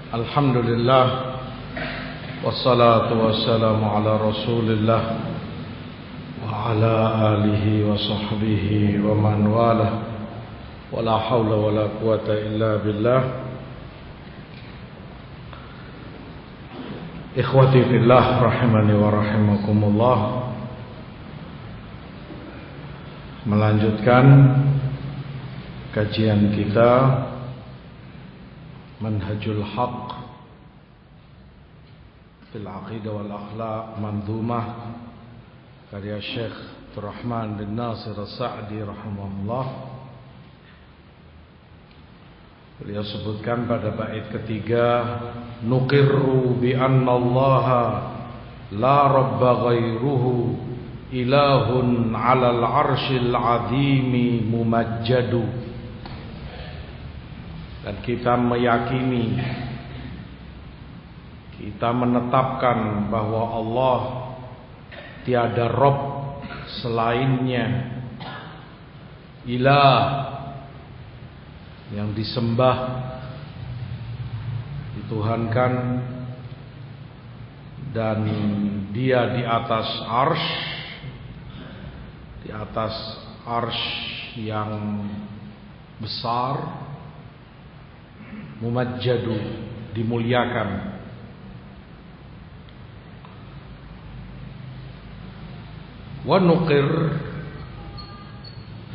Alhamdulillah, wassalatu wassalamu ala Rasulillah wa ala alihi wa sahbihi wa man walah, wa la hawla wa la quwata illa billah. Ikhwati fillah rahimani wa rahimakumullah. Melanjutkan kajian kita Manhajul Haq fil Aqidah wal Akhlaq Mandhumah karya Syekh Abdurrahman bin Nasir As-Sa'di rahimahullah. Beliau sebutkan pada bait ketiga, nuqirru bi anna Allah la rabba ghairuhu ilahun 'alal 'arsyil 'azimi mumajjadu. Dan kita meyakini, kita menetapkan bahwa Allah tiada Rabb selainnya, ilah yang disembah, dituhankan, dan dia di atas arsy, di atas arsy yang besar, mumajjadu, dimuliakan. Wa nuqir,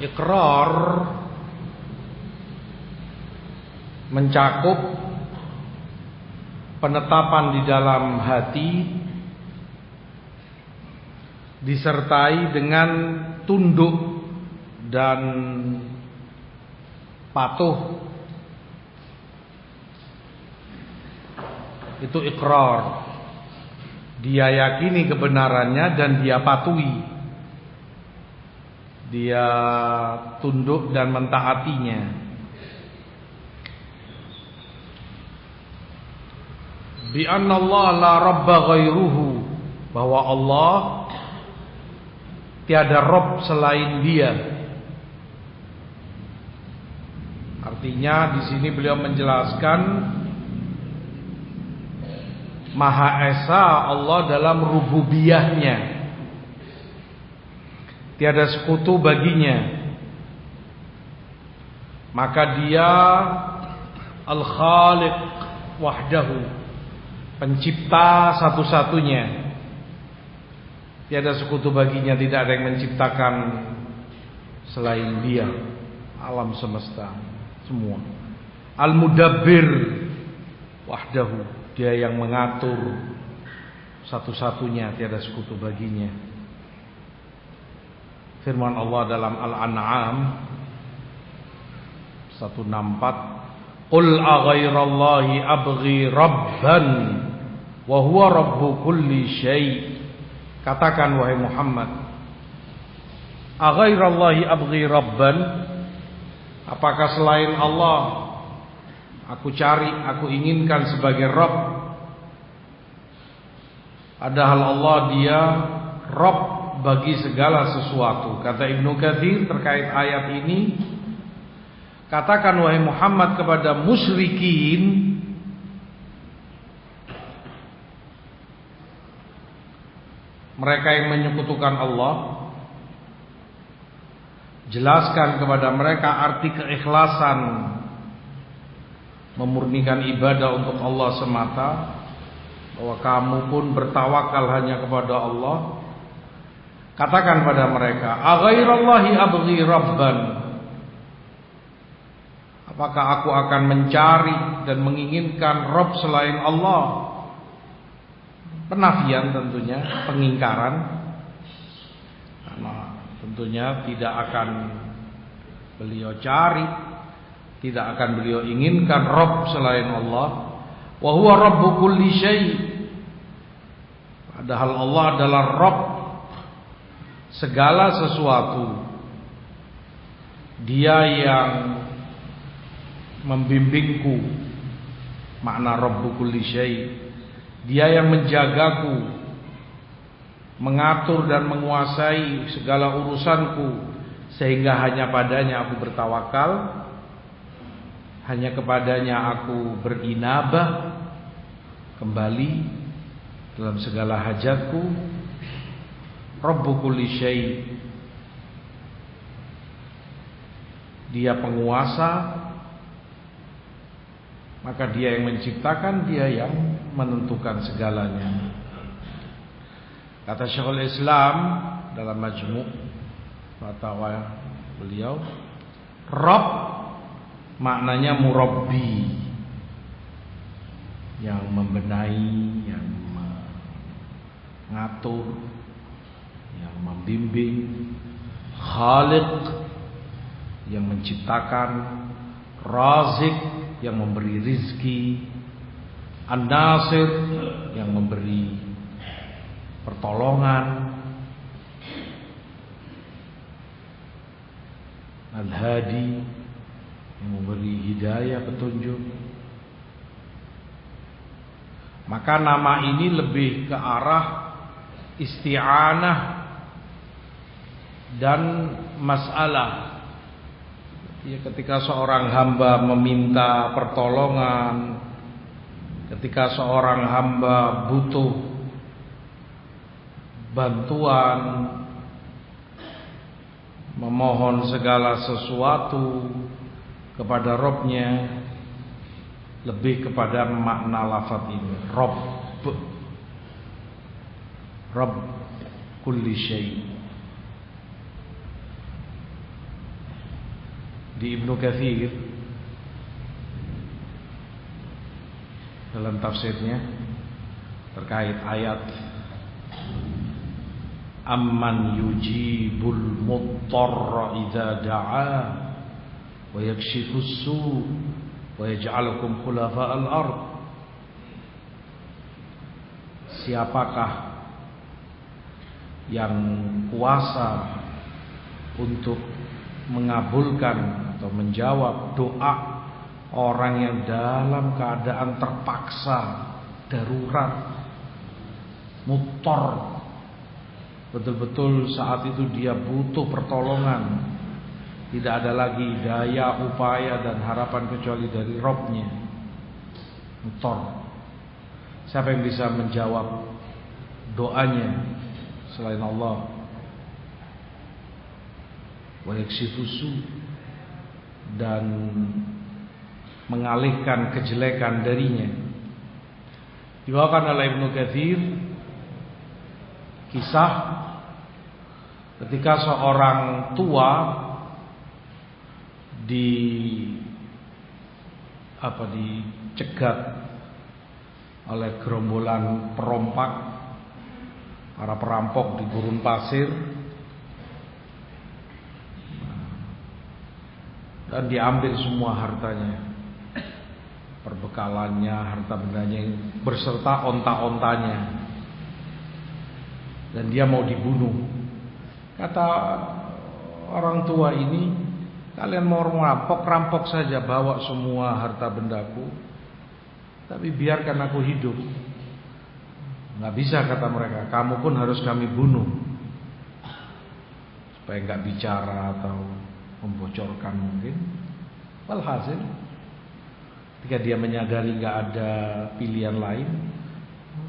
iqrar, mencakup penetapan di dalam hati disertai dengan tunduk dan patuh. Itu iqrar. Dia yakini kebenarannya dan dia patuhi. Dia tunduk dan mentaatinya. Bi anna Allah la rabba ghairuhu, bahwa Allah tiada Rabb selain dia. Artinya di sini beliau menjelaskan Maha Esa Allah dalam rububiyahnya, tiada sekutu baginya. Maka dia Al-Khaliq wahdahu, pencipta satu-satunya, tiada sekutu baginya, tidak ada yang menciptakan selain dia alam semesta semua. Al-Mudabbir wahdahu, dia yang mengatur satu-satunya, tiada sekutu baginya. Firman Allah dalam Al-An'am 164, qul aghairallahi abghi rabban wa huwa rabbu kulli syai'. Katakan wahai Muhammad, aghairallahi abghi rabban, apakah selain Allah aku cari, aku inginkan sebagai Rabb? Padahal Allah dia Rabb bagi segala sesuatu. Kata Ibnu Katsir terkait ayat ini, katakan wahai Muhammad kepada musyrikin, mereka yang menyekutukan Allah, jelaskan kepada mereka arti keikhlasan, memurnikan ibadah untuk Allah semata, bahwa kamu pun bertawakal hanya kepada Allah. Katakan pada mereka, aghairallahi abghi rabban, apakah aku akan mencari dan menginginkan Rabb selain Allah? Penafian tentunya, pengingkaran, karena tentunya tidak akan beliau cari, tidak akan beliau inginkan Rabb selain Allah. Wa huwa rabbu kulli syai', padahal Allah adalah Rabb segala sesuatu. Dia yang membimbingku, makna rabbu kulli syai'. Dia yang menjagaku, mengatur dan menguasai segala urusanku, sehingga hanya padanya aku bertawakal, hanya kepadanya aku berinabah, kembali dalam segala hajatku. Rabbu kulli syai', Dia penguasa, maka Dia yang menciptakan, Dia yang menentukan segalanya. Kata Syekhul Islam dalam Majmu' Fatawa beliau, Rabb maknanya murabbi, yang membenahi, yang mengatur, yang membimbing. Khaliq, yang menciptakan. Razik, yang memberi rizki. An-Nasir, yang memberi pertolongan. Al-Hadi, yang memberi hidayah, petunjuk. Maka nama ini lebih ke arah isti'anah dan masalah. Ya, ketika seorang hamba meminta pertolongan, ketika seorang hamba butuh bantuan, memohon segala sesuatu kepada Rabb-Nya, lebih kepada makna lafaz ini, Rabb, Rabb kulli syai'. Di Ibnu Katsir dalam tafsirnya terkait ayat amman yujibul muttarra idza da'a wa yakshifus su' wa yaj'alukum khulafa'al ard. Siapakah yang kuasa untuk mengabulkan atau menjawab doa orang yang dalam keadaan terpaksa, darurat, muttar, betul-betul saat itu dia butuh pertolongan, tidak ada lagi daya, upaya dan harapan kecuali dari Rabb-Nya. Muttar. Siapa yang bisa menjawab doanya selain Allah? Wa yakshifusu, dan mengalihkan kejelekan darinya. Dibawakan oleh Ibnu Katsir kisah ketika seorang tua dicegat oleh gerombolan perompak, para perampok di gurun pasir, dan diambil semua hartanya, perbekalannya, harta bendanya, berserta onta-ontanya, dan dia mau dibunuh. Kata orang tua ini, kalian mau merampok, rampok saja, bawa semua harta bendaku, tapi biarkan aku hidup. Nggak bisa, kata mereka, kamu pun harus kami bunuh supaya nggak bicara atau membocorkan mungkin. Walhasil ketika dia menyadari nggak ada pilihan lain,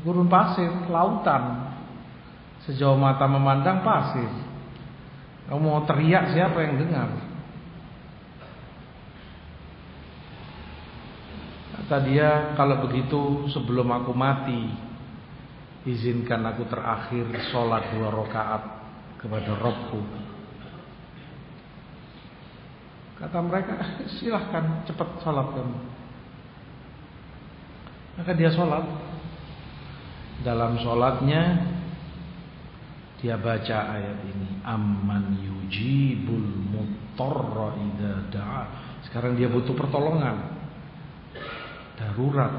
gurun pasir, lautan, sejauh mata memandang pasir. Kamu mau teriak, siapa yang dengar? Kata dia, kalau begitu sebelum aku mati, izinkan aku terakhir sholat 2 rakaat kepada Rabbku. Kata mereka, silahkan, cepat sholat kamu. Maka dia sholat. Dalam sholatnya dia baca ayat ini, amman yujibul muttarra idza da'a. Sekarang dia butuh pertolongan, darurat,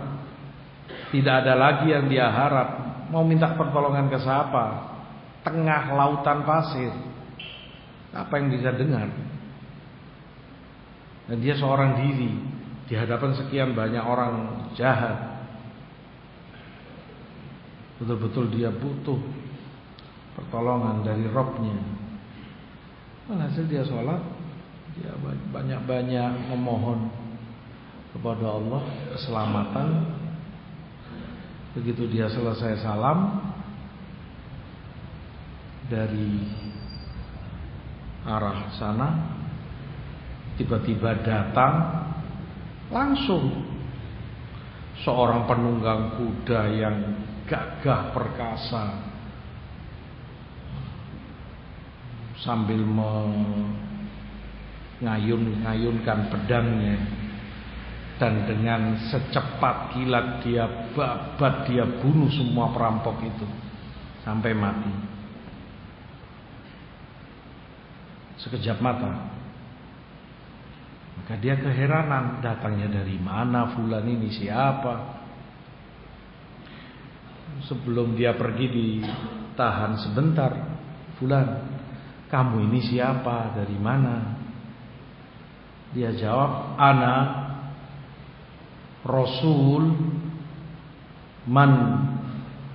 tidak ada lagi yang dia harap. Mau minta pertolongan ke siapa? Tengah lautan pasir, apa yang bisa dengar? Dan dia seorang diri di hadapan sekian banyak orang jahat. Betul-betul dia butuh pertolongan dari Rabb-Nya. Hasil dia sholat, dia banyak-banyak memohon kepada Allah keselamatan. Begitu dia selesai salam dari arah sana, tiba-tiba datang langsung seorang penunggang kuda yang gagah perkasa, sambil mengayun-ngayunkan pedangnya, dan dengan secepat kilat dia babat, dia bunuh semua perampok itu sampai mati. Sekejap mata. Maka dia keheranan, datangnya dari mana fulan ini, siapa? Sebelum dia pergi ditahan sebentar. Fulan, kamu ini siapa? Dari mana? Dia jawab, ana Rasul man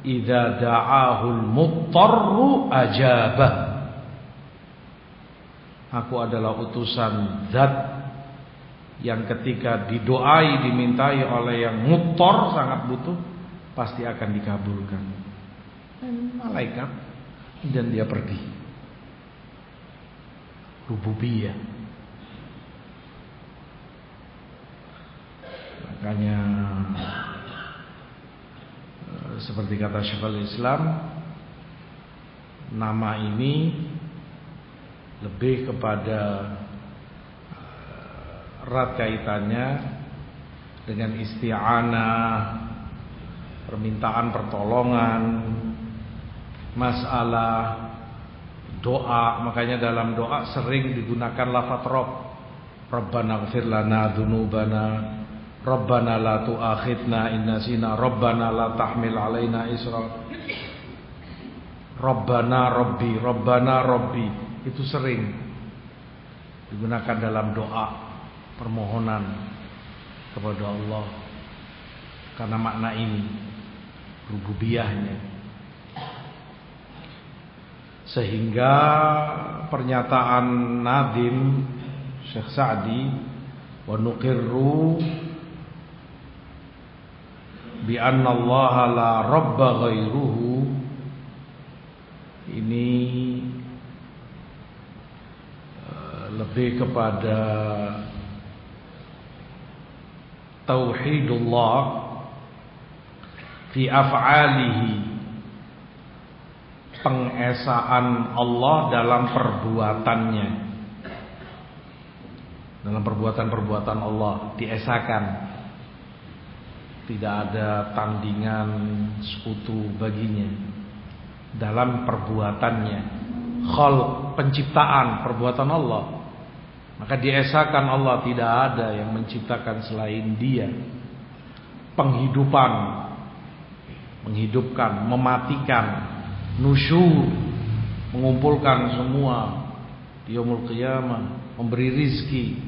idza da'ahul muttarru ajabah. Aku adalah utusan zat yang ketika didoai, dimintai oleh yang muttar, sangat butuh, pasti akan dikabulkan. Malaikat. Dan dia pergi. Rububiyah. Makanya seperti kata Syekhul Islam, nama ini lebih kepada erat kaitannya dengan isti'anah, permintaan pertolongan, masalah doa. Makanya dalam doa sering digunakan lafaz Rabb. Rabbana ighfir lana dzunubana, Rabbana la tu'akhidna in nasina, Rabbana la tahmil alaina isra. Rabbana Rabbi, Rabbana Rabbi, itu sering digunakan dalam doa permohonan kepada Allah, karena makna ini, rububiyahnya. Sehingga pernyataan Nadim Syekh Sa'di, wa nuqirru bi anna Allah la rabba ghairuhu, ini lebih kepada tauhidullah fi af'alihi, pengesaan Allah dalam perbuatannya, dalam perbuatan-perbuatan Allah diesakan, tidak ada tandingan sekutu baginya dalam perbuatannya. Khalq, penciptaan, perbuatan Allah, maka diesakan Allah, tidak ada yang menciptakan selain Dia. Penghidupan, menghidupkan, mematikan, nusyur, mengumpulkan semua di yaumul qiyamah, memberi rizki,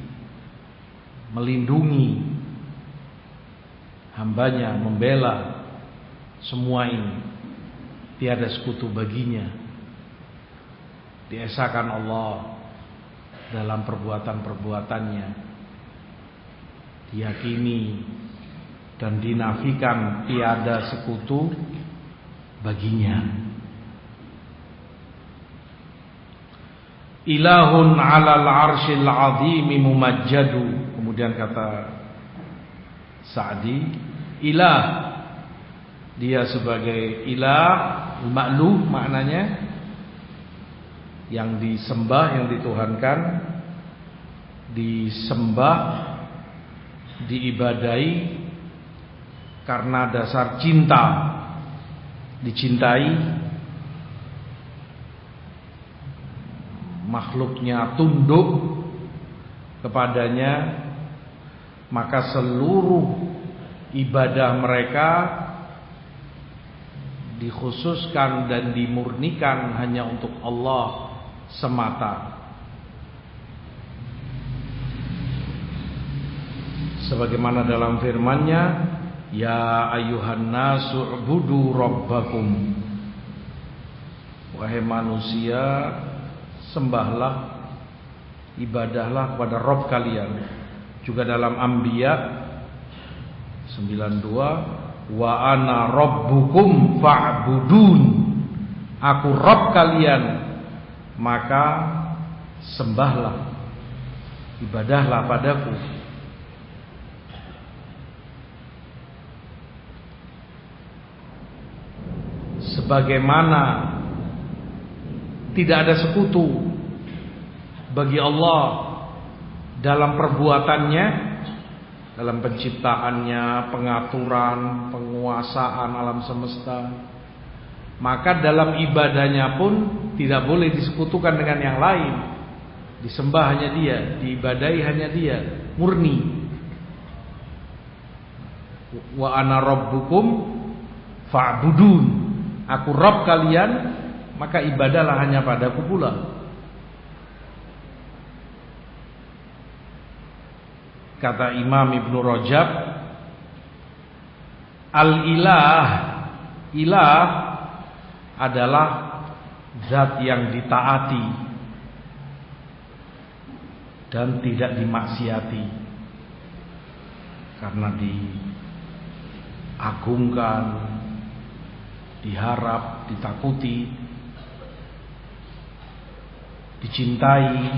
melindungi hambanya, membela, semua ini tiada sekutu baginya. Diesakan Allah dalam perbuatan-perbuatannya, diyakini dan dinafikan tiada sekutu baginya. Ilahun 'alal 'arsyil 'azimi mumajjadu. Kemudian kata Sa'di, ilah, dia sebagai ilah, ma'luh maknanya, yang disembah, yang dituhankan, disembah, diibadai karena dasar cinta, dicintai, makhluknya tunduk kepadanya, maka seluruh ibadah mereka dikhususkan dan dimurnikan hanya untuk Allah semata. Sebagaimana dalam firman-Nya, ya ayyuhan nasu ubudu rabbakum, wahai manusia, sembahlah, ibadahlah kepada Rabb kalian. Juga dalam Anbiya 92, Wa ana rabbukum fa'budun. Aku Rabb kalian, maka sembahlah, ibadahlah padaku. Sebagaimana tidak ada sekutu bagi Allah dalam perbuatannya, dalam penciptaannya, pengaturan, penguasaan alam semesta, maka dalam ibadahnya pun tidak boleh disekutukan dengan yang lain. Disembah hanya Dia, diibadahi hanya Dia, murni. Wa ana rabbukum fa'budun. Aku Rabb kalian, maka ibadahlah hanya padaku pula. Kata Imam Ibn Rajab, Al-ilah, ilah adalah zat yang ditaati dan tidak dimaksiati, karena diagungkan, diharap, ditakuti, dicintai,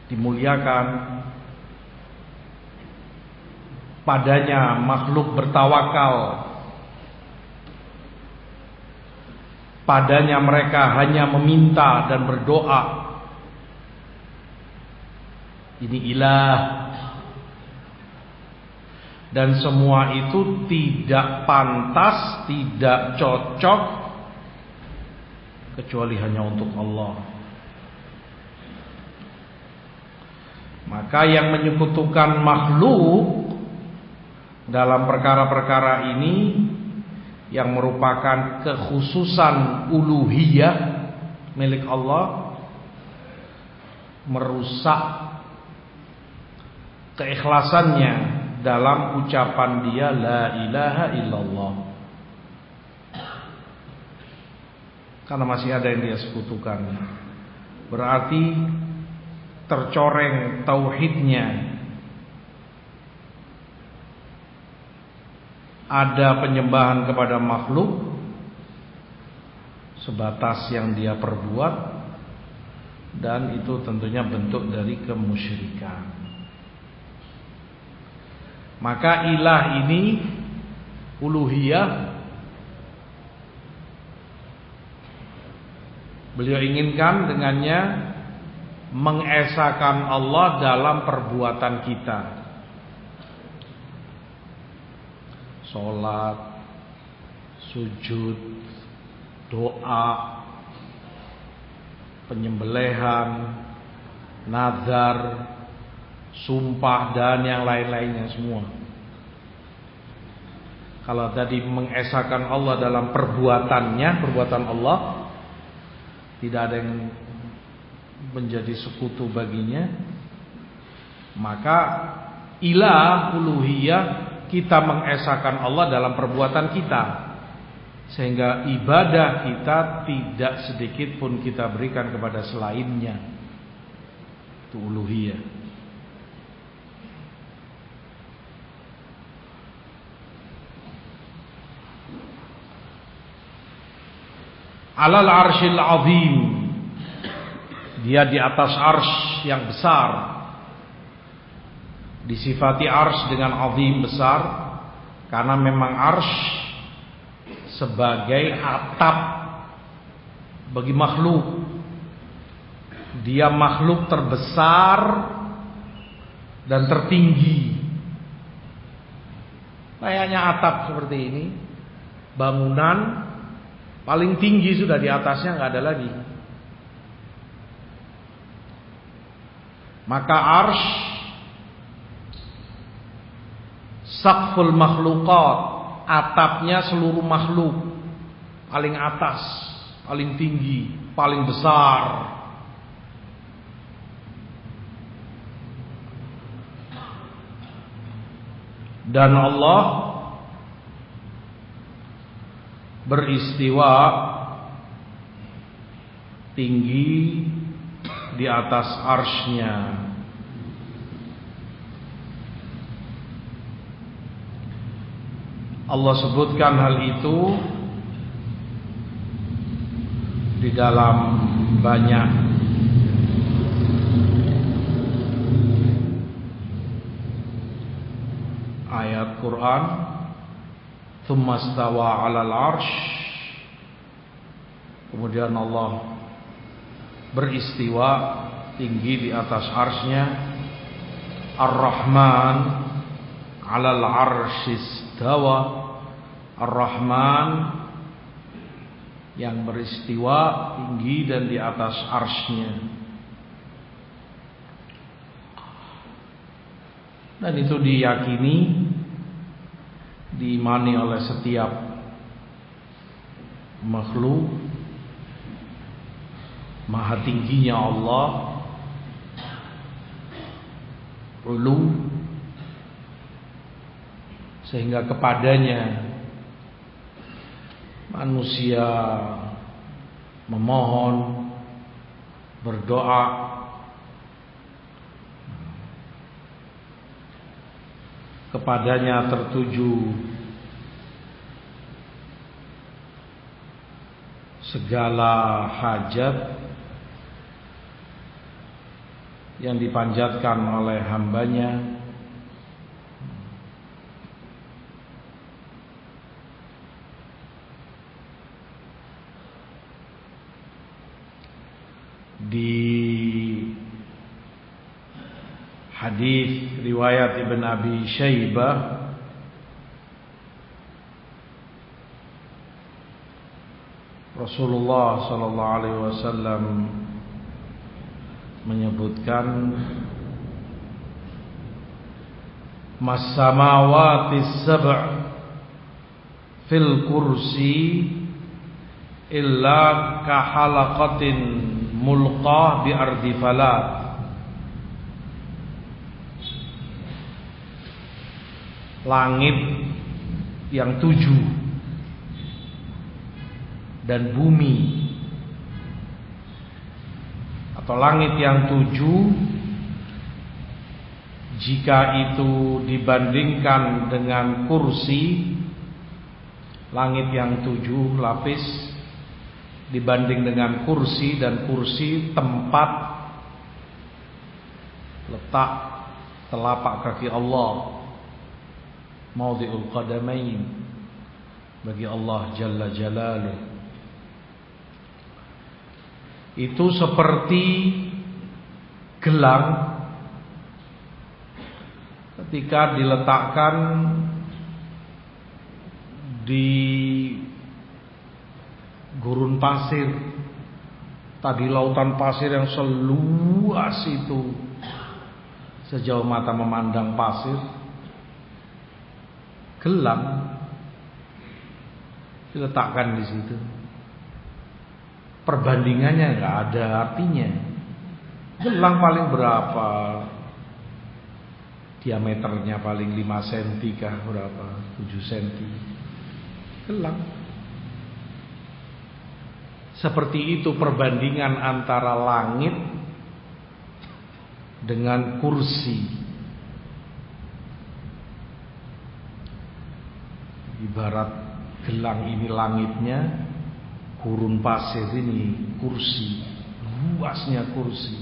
dimuliakan. Padanya makhluk bertawakal, padanya mereka hanya meminta dan berdoa. Ini ilah. Dan semua itu tidak pantas, tidak cocok kecuali hanya untuk Allah. Maka yang menyekutukan makhluk dalam perkara-perkara ini, yang merupakan kekhususan uluhiyah milik Allah, merusak keikhlasannya dalam ucapan dia la ilaha illallah, karena masih ada yang dia sekutukan. Berarti tercoreng tauhidnya. Ada penyembahan kepada makhluk sebatas yang dia perbuat, dan itu tentunya bentuk dari kemusyrikan. Maka ilah ini, uluhiyah, beliau inginkan dengannya mengesakan Allah dalam perbuatan kita. Sholat, sujud, doa, penyembelihan, nazar, sumpah, dan yang lain-lainnya semua. Kalau tadi mengesakan Allah dalam perbuatannya, perbuatan Allah, tidak ada yang menjadi sekutu baginya, maka ilah, uluhiyah, kita mengesakan Allah dalam perbuatan kita, sehingga ibadah kita tidak sedikit pun kita berikan kepada selainnya. Itu uluhiyah. Alal arsyil azim, dia di atas arsy yang besar. Disifati arsy dengan azim, besar, karena memang arsy sebagai atap bagi makhluk. Dia makhluk terbesar dan tertinggi. Kayaknya atap seperti ini, bangunan paling tinggi sudah, di atasnya nggak ada lagi. Maka arsy saqful makhluqat, atapnya seluruh makhluk, paling atas, paling tinggi, paling besar. Dan Allah beristiwa tinggi di atas arsy-Nya. Allah sebutkan hal itu di dalam banyak ayat Quran. Tsumma stawa 'alal 'arsy, kemudian Allah beristiwa tinggi di atas arsy-Nya. Ar-Rahman 'alal 'arsy istawa. Ar-Rahman yang beristiwa tinggi dan di atas arsy-Nya. Dan itu diyakini, diimani oleh setiap makhluk. Maha tingginya Allah, ulu, sehingga kepadanya manusia memohon, berdoa. Kepadanya tertuju segala hajat yang dipanjatkan oleh hambanya. Di hadis riwayat Ibn Abi Syaibah, Rasulullah sallallahu alaihi wasallam menyebutkan, "Mas-samawati sab' fil kursi illa kahalaqatin mulqah bi ardi falat." Langit yang 7 dan bumi, atau langit yang 7, jika itu dibandingkan dengan kursi, langit yang 7 lapis dibanding dengan kursi, dan kursi tempat letak telapak kaki Allah, maudhi'ul qadamain, bagi Allah Jalla Jalaluh. Itu seperti gelang ketika diletakkan di gurun pasir, tadi lautan pasir yang seluas itu, sejauh mata memandang pasir. Gelang diletakkan di situ, perbandingannya nggak ada artinya. Gelang paling berapa? Diameternya paling 5 cm kah, berapa? 7 cm. Gelang. Seperti itu perbandingan antara langit dengan kursi. Ibarat gelang ini langitnya, gurun pasir ini kursi, luasnya kursi.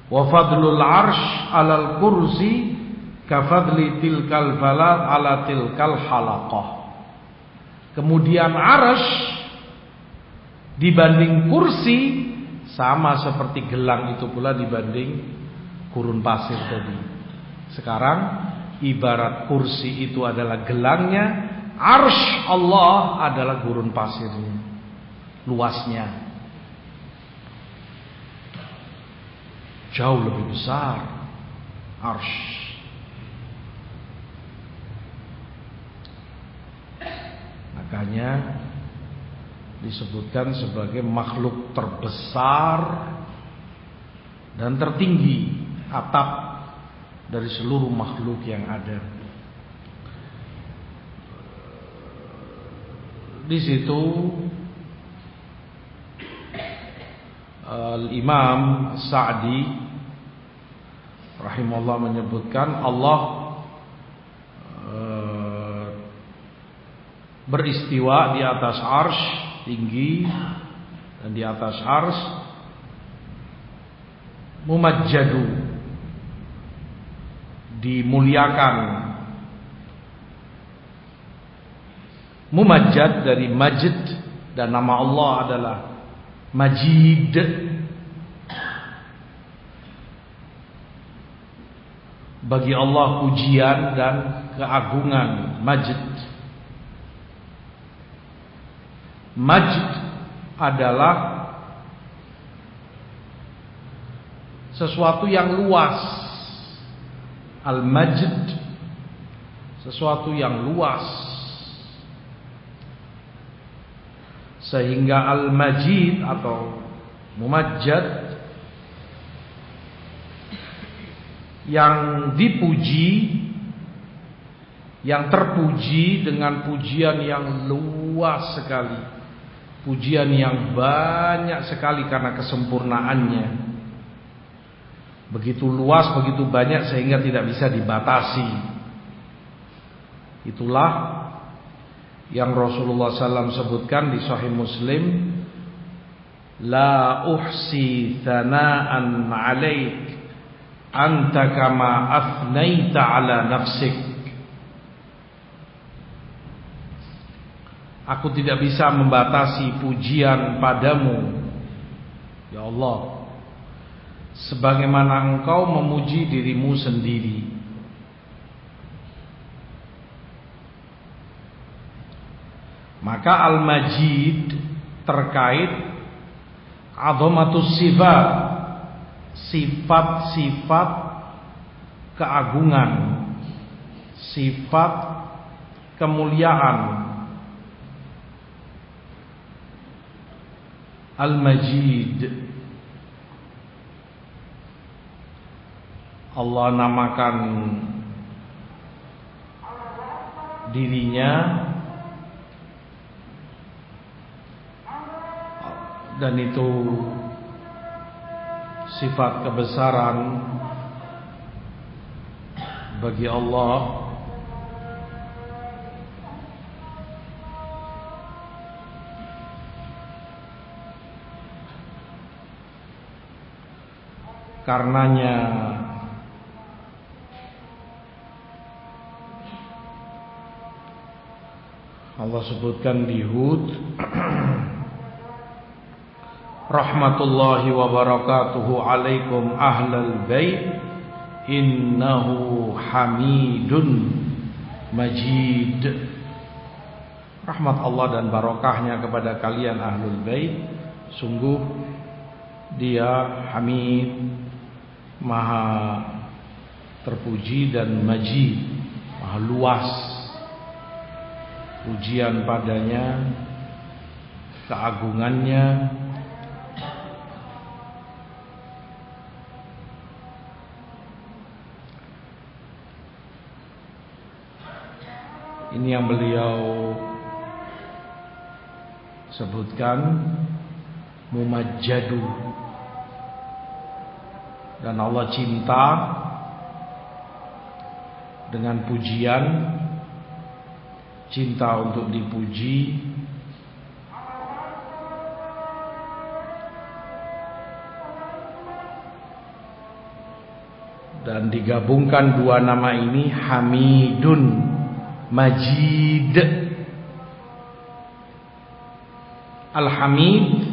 Wa fadlul arsh alal kursi kafadli tilkal balad ala tilkal halaqah. Kemudian arsh dibanding kursi sama seperti gelang itu pula dibanding gurun pasir tadi. Sekarang ibarat kursi itu adalah gelangnya, arsy Allah adalah gurun pasirnya, luasnya jauh lebih besar arsy. Makanya disebutkan sebagai makhluk terbesar dan tertinggi, atap dari seluruh makhluk yang ada. Di situ Imam Sa'di rahimahullah menyebutkan Allah beristiwa di atas arsy, tinggi dan di atas arsy. Mumajjadu, dimuliakan. Mumajjad dari majid, dan nama Allah adalah Majid. Bagi Allah pujian dan keagungan. Majid. Majd adalah sesuatu yang luas. Al-Majd, sesuatu yang luas. Sehingga Al-Majid atau Mumajjad, yang dipuji, yang terpuji dengan pujian yang luas sekali, pujian yang banyak sekali karena kesempurnaannya. Begitu luas, begitu banyak sehingga tidak bisa dibatasi. Itulah yang Rasulullah SAW sebutkan di Sahih Muslim, la uhsi thana'an 'alaik anta kama afnaita 'ala nafsik. Aku tidak bisa membatasi pujian padamu, ya Allah, sebagaimana engkau memuji dirimu sendiri. Maka Al-Majid terkait azamatus sifat, sifat-sifat keagungan, sifat kemuliaan. Al-Majid, Allah namakan dirinya, dan itu sifat kebesaran bagi Allah. Karenanya Allah sebutkan di Hud, rahmatullahi wa barakatuhu alaikum ahlal bait innahu hamidun majid. Rahmat Allah dan barakahnya kepada kalian ahlul bait, sungguh dia hamid, maha terpuji, dan majid, maha luas pujian padanya, keagungannya. Ini yang beliau sebutkan, Mumajjadu. Dan Allah cinta dengan pujian, cinta untuk dipuji. Dan digabungkan dua nama ini, Hamidun Majid. Al-Hamid,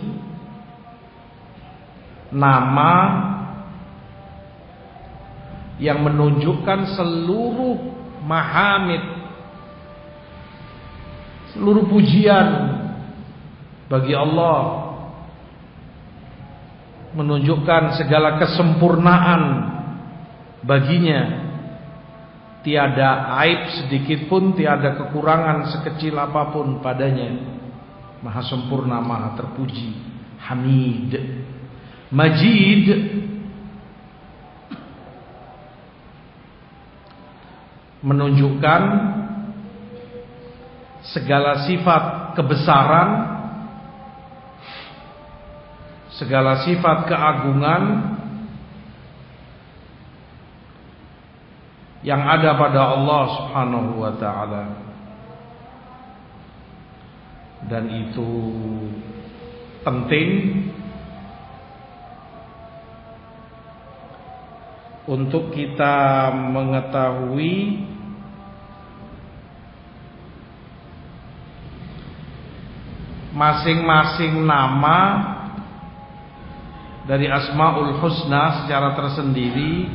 nama yang menunjukkan seluruh mahamid, seluruh pujian bagi Allah, menunjukkan segala kesempurnaan baginya. Tiada aib sedikit pun, tiada kekurangan sekecil apapun padanya. Maha sempurna, maha terpuji. Hamid. Majid, menunjukkan segala sifat kebesaran, segala sifat keagungan yang ada pada Allah Subhanahu wa ta'ala. dan itu penting untuk kita mengetahui masing-masing nama dari Asmaul Husna secara tersendiri,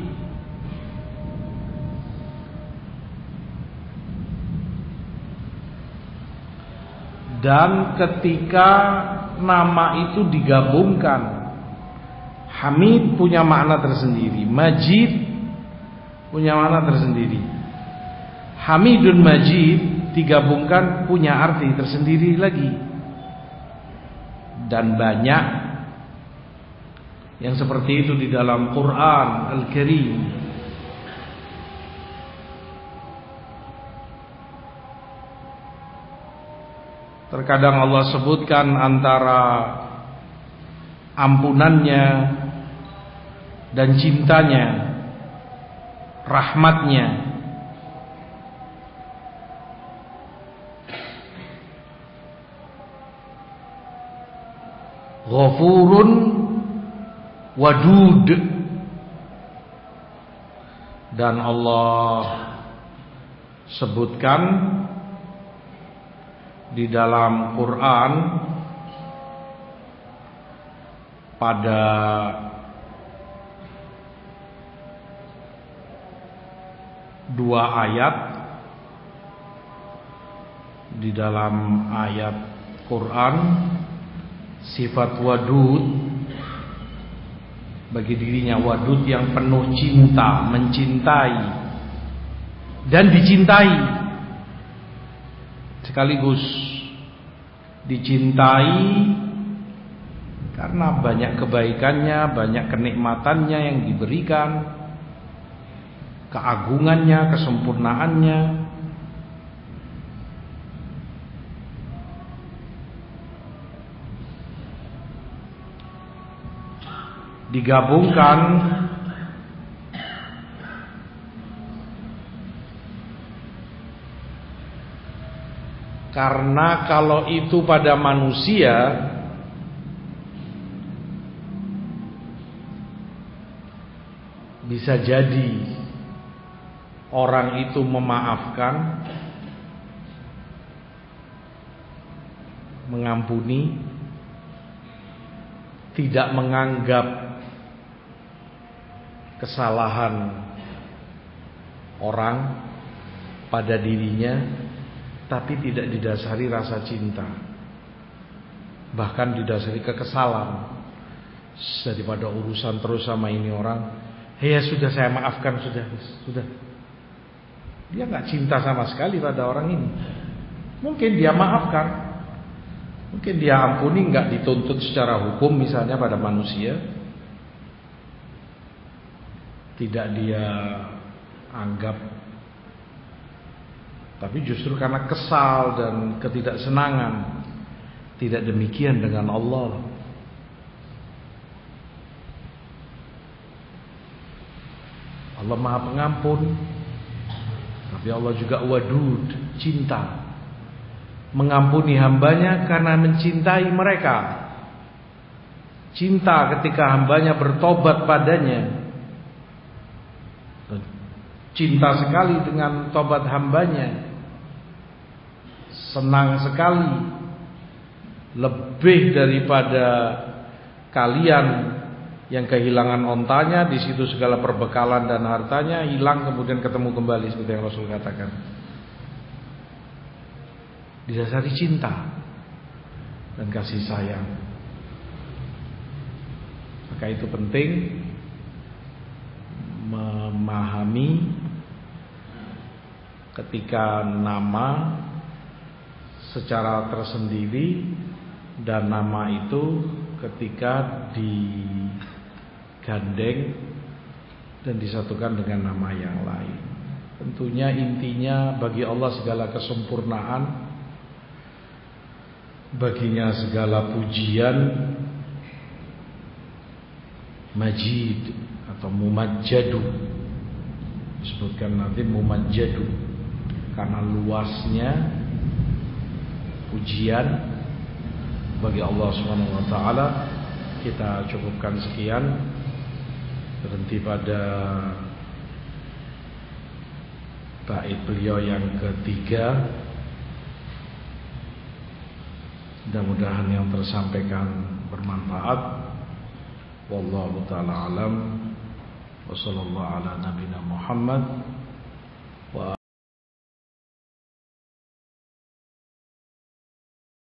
dan ketika nama itu digabungkan, Hamid punya makna tersendiri, Majid punya makna tersendiri. Hamidun Majid digabungkan punya arti tersendiri lagi. Dan banyak yang seperti itu di dalam Quran Al-Karim. Terkadang Allah sebutkan antara ampunannya dan cintanya, rahmatnya. Ghafurun Wadud. Dan Allah sebutkan di dalam Quran pada dua ayat, di dalam ayat Quran sifat wadud bagi dirinya, wadud yang penuh cinta, mencintai dan dicintai sekaligus. Dicintai karena banyak kebaikannya, banyak kenikmatannya yang diberikan, keagungannya, kesempurnaannya. Digabungkan karena kalau itu pada manusia bisa jadi orang itu memaafkan, mengampuni, tidak menganggap kesalahan orang pada dirinya, tapi tidak didasari rasa cinta, bahkan didasari kekesalan. Daripada urusan terus sama ini orang, ya sudah saya maafkan, sudah. Dia nggak cinta sama sekali pada orang ini. Mungkin dia maafkan, mungkin dia ampuni, nggak dituntut secara hukum misalnya pada manusia. Tidak dia anggap, tapi justru karena kesal dan ketidaksenangan. Tidak demikian dengan Allah. Allah Maha Pengampun, tapi Allah juga Wadud, cinta, mengampuni hambanya karena mencintai mereka. Cinta ketika hambanya bertobat padanya, cinta sekali dengan tobat hambanya, senang sekali, lebih daripada kalian yang kehilangan ontanya, di situ segala perbekalan dan hartanya hilang kemudian ketemu kembali, seperti yang Rasul katakan. Didasari cinta dan kasih sayang. Maka itu penting memahami ketika nama secara tersendiri dan nama itu ketika digandeng dan disatukan dengan nama yang lain. Tentunya intinya bagi Allah segala kesempurnaan, baginya segala pujian. Majid atau Mumajjadu, disebutkan nanti Mumajjadu karena luasnya pujian bagi Allah Subhanahu wa taala. Kita cukupkan sekian, berhenti pada bait beliau yang ketiga. Mudah-mudahan yang tersampaikan bermanfaat. Wallahu taala alam. Wassallallahu ala nabiyina Muhammad